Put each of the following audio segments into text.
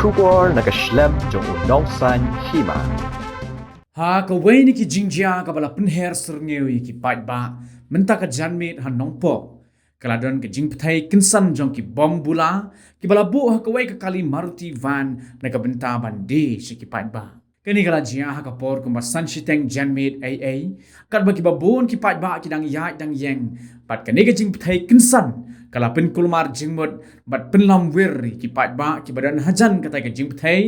sugar nakaslem jong unongsan hima. Ha ka wei ni ki jingjia ka bala penher serngewi ki pai ba menta ka janmit han nongpo kaladon ke jing pthai kinsan jong ki bom bula ki bala bu ha ka wei ka kali maruti van na ka benta bande si ki pai ba kani kala jia ha ka por ko masan shiteng janmit aa kat ba ki ba bon ki pai ba ki dang ya dang yeng pat kani ka jing pthai kinsan kala pen kulmar jingmut bat penlam wir ki pai ba ki badan hajan kata ka jing pthai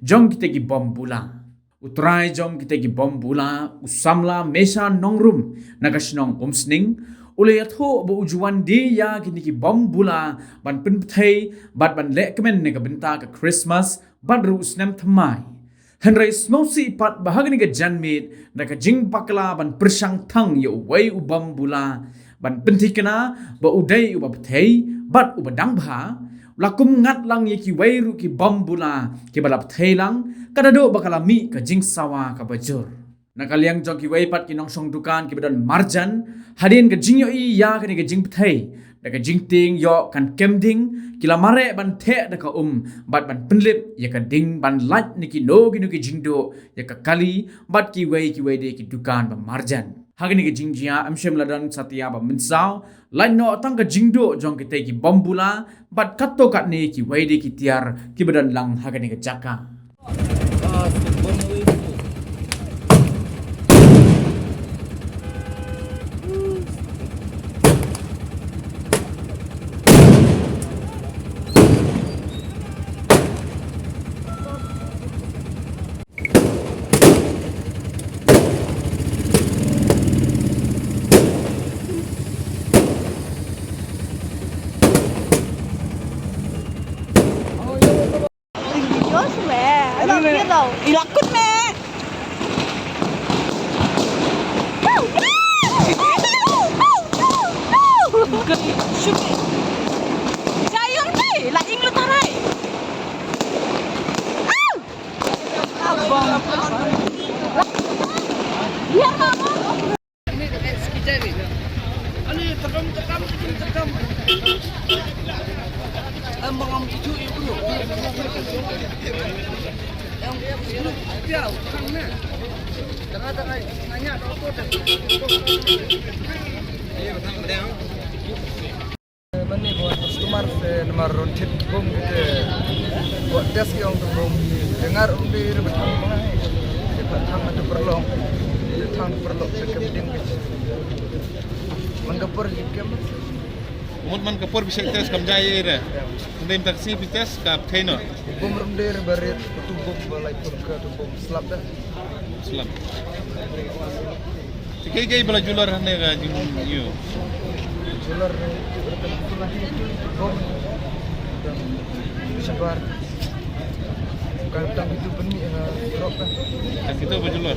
jong ki te ki bom bula Utrai jom kita gi bom bula usamla mesa nongrum nagasnong umsning ule yatho bo ujuan di ya kini ki bom bula ban penthei bat ban le kemen ne ka benta ka Christmas ban ru usnem thamai Henry Smosi pat bahagani ka janmit na ka jing pakla ban persang thang yo wei u bom bula ban penthikana ba udai u ba pthei bat u badang bha lakum ngat lang ye ki wei ru ki bom bula ki balap theilang kadado bakalami ka jing sawa ka bajur nakaliang jong ki wei pat ki nong song dukan ki badan marjan hadin ka jing yo i ya ka ni ka jing thei da ka jing ting yo kan kemding ki la mare ban the da ka bat ban penlip ya ka ding ban lat ni ki no ki jing do ya ka kali bat ki wei de ki dukan ba marjan hagani ke jingjia amshem ladan satya ba minsau lain no tang ka jingdo jong ki te ki bombula bat katto kat ne ki waide ki tiar ki badan lang hagani ke jaka Ilakot me. Sayang ni, laing lu tarai. Abang. Biar mama. Ini sekejap ni. Ani tekam. Abang am cucu ibu. Yang kan ni. Tengah nanya doktor dah. Ini betul betul. Mana buat customer nomor rontit bom kita buat test yang bom dengar undi betul mana. Tang ada perlu, tang perlu kepenting. Mengapur jika Umut man kapur bisa tes kam jaya ire. Ndem taksi tes kap kaino. Bom rundir berit tu bom balai pun ke tu bom slap dah. Selam. Tikai bala jular hane ga jing yu. Jular bom sebar. Bukan tang itu benih rok dah. Tak kita bajular.